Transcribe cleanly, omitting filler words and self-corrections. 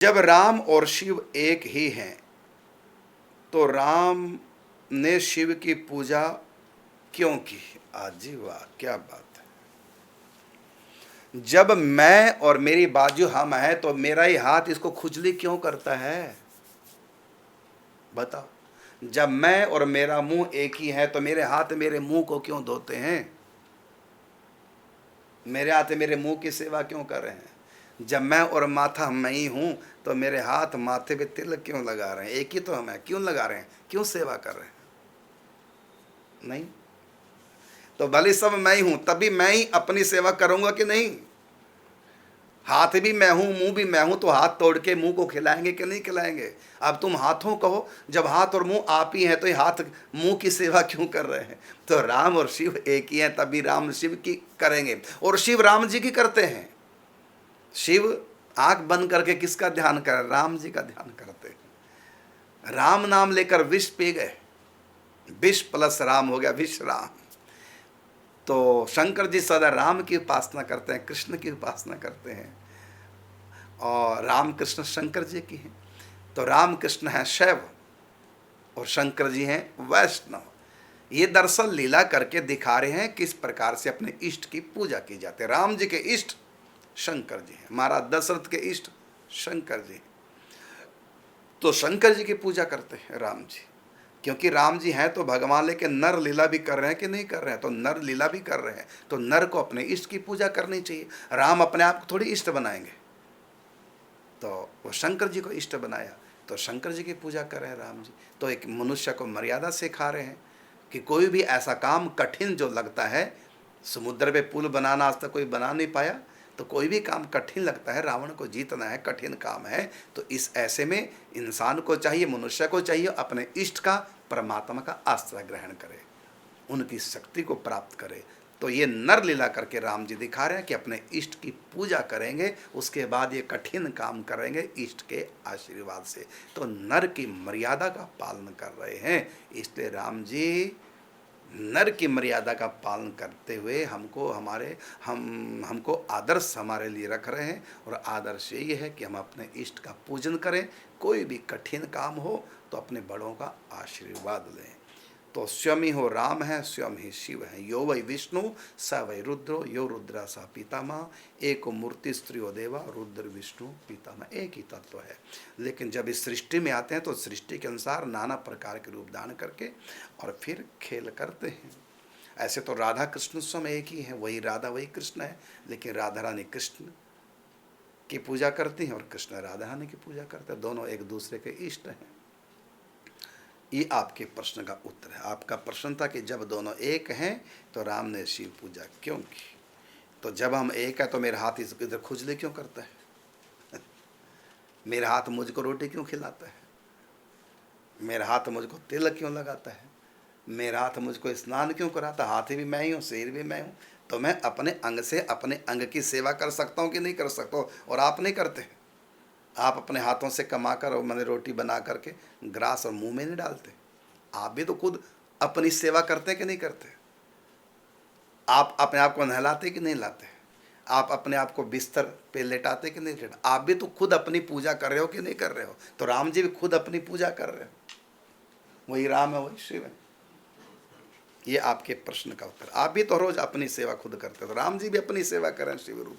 जब राम और शिव एक ही हैं, तो राम ने शिव की पूजा क्यों की? आज जी वाह, क्या बात है। जब मैं और मेरी बाजू हम है, तो मेरा ही हाथ इसको खुजली क्यों करता है? बताओ। जब मैं और मेरा मुंह एक ही है, तो मेरे हाथ मेरे मुंह को क्यों धोते हैं? मेरे हाथ मेरे मुंह की सेवा क्यों कर रहे हैं? जब मैं और माथा मैं ही हूं, तो मेरे हाथ माथे पे तिलक क्यों लगा रहे हैं? एक ही तो हम है, क्यों लगा रहे हैं? क्यों सेवा कर रहे हैं? नहीं। तो भले सब मैं ही हूं, तभी मैं ही अपनी सेवा करूंगा कि नहीं? हाथ भी मैं हूं, मुंह भी मैं हूं, तो हाथ तोड़ के मुंह को खिलाएंगे कि नहीं खिलाएंगे? अब तुम हाथों कहो, जब हाथ और मुंह आप ही हैं, तो ये हाथ मुंह की सेवा क्यों कर रहे हैं? तो राम और शिव एक ही हैं, तभी राम शिव की करेंगे, और शिव राम जी की करते हैं। शिव आंख बंद करके किसका ध्यान कर? राम जी का ध्यान करते हैं। राम नाम लेकर विष पी गए, विष प्लस राम हो गया विष राम। तो शंकर जी सदा राम की उपासना करते हैं, कृष्ण की उपासना करते हैं, और राम कृष्ण शंकर जी की हैं। तो राम कृष्ण हैं शैव और शंकर जी हैं वैष्णव। ये दरअसल लीला करके दिखा रहे हैं किस प्रकार से अपने इष्ट की पूजा की जाती है। राम जी के इष्ट शंकर जी हैं, महाराज दशरथ के इष्ट शंकर जी। तो शंकर जी की पूजा करते हैं राम जी, क्योंकि राम जी हैं तो भगवान, लेकिन नर लीला भी कर रहे हैं कि नहीं कर रहे हैं? तो नर लीला भी कर रहे हैं, तो नर को अपने इष्ट की पूजा करनी चाहिए। राम अपने आप को थोड़ी इष्ट बनाएंगे, तो वो शंकर जी को इष्ट बनाया, तो शंकर जी की पूजा कर रहे हैं राम जी। तो एक मनुष्य को मर्यादा सिखा रहे हैं कि कोई भी ऐसा काम कठिन जो लगता है, समुद्र पे पुल बनाना आज तक कोई बना नहीं पाया, तो कोई भी काम कठिन लगता है, रावण को जीतना है कठिन काम है, तो इस ऐसे में इंसान को चाहिए, मनुष्य को चाहिए अपने इष्ट का, परमात्मा का आश्रय ग्रहण करे, उनकी शक्ति को प्राप्त करे। तो ये नर लीला करके राम जी दिखा रहे हैं कि अपने इष्ट की पूजा करेंगे, उसके बाद ये कठिन काम करेंगे इष्ट के आशीर्वाद से। तो नर की मर्यादा का पालन कर रहे हैं, इसलिए राम जी नर की मर्यादा का पालन करते हुए हमको आदर्श हमारे लिए रख रहे हैं। और आदर्श ये है कि हम अपने इष्ट का पूजन करें, कोई भी कठिन काम हो तो अपने बड़ों का आशीर्वाद लें। तो स्वयं ही हो राम है, स्वयं ही शिव है। यो वै विष्णु स वै रुद्रो, यो रुद्र स पितामह, एक मूर्ति स्त्रियो देवा, रुद्र विष्णु पितामह, एक ही तत्व है। लेकिन जब इस सृष्टि में आते हैं तो सृष्टि के अनुसार नाना प्रकार के रूप धारण करके और फिर खेल करते हैं। ऐसे तो राधा कृष्ण स्वयं एक ही है, वही राधा वही कृष्ण है, लेकिन राधा रानी कृष्ण की पूजा करती हैं और कृष्ण राधा रानी की पूजा करते हैं, दोनों एक दूसरे के इष्ट हैं। ये आपके प्रश्न का उत्तर है। आपका प्रश्न था कि जब दोनों एक हैं तो राम ने शिव पूजा क्यों की? तो जब हम एक है तो मेरा हाथ इधर खुजली क्यों करता है? मेरा हाथ मुझको रोटी क्यों खिलाता है? मेरा हाथ मुझको तिलक क्यों लगाता है? मेरा हाथ मुझको स्नान क्यों कराता? हाथ भी मैं ही हूँ, शरीर भी मैं हूँ। तो मैं अपने अंग से अपने अंग की सेवा कर सकता हूँ कि नहीं कर सकता हूँ? और आप नहीं करते। आप अपने हाथों से कमा कर और मैंने रोटी बना करके ग्रास और मुंह में नहीं डालते। आप भी तो खुद अपनी सेवा करते कि नहीं करते? आप अपने आप को नहलाते कि नहीं लाते? आप अपने आप को बिस्तर पे लेटाते कि नहीं लेटाते? आप भी तो खुद अपनी पूजा कर रहे हो कि नहीं कर रहे हो? तो राम जी भी खुद अपनी पूजा कर रहे हो, वही राम है वही शिव है। ये आपके प्रश्न का उत्तर। आप भी तो रोज अपनी सेवा खुद करते हो, तो राम जी भी अपनी सेवा करें शिव रूप।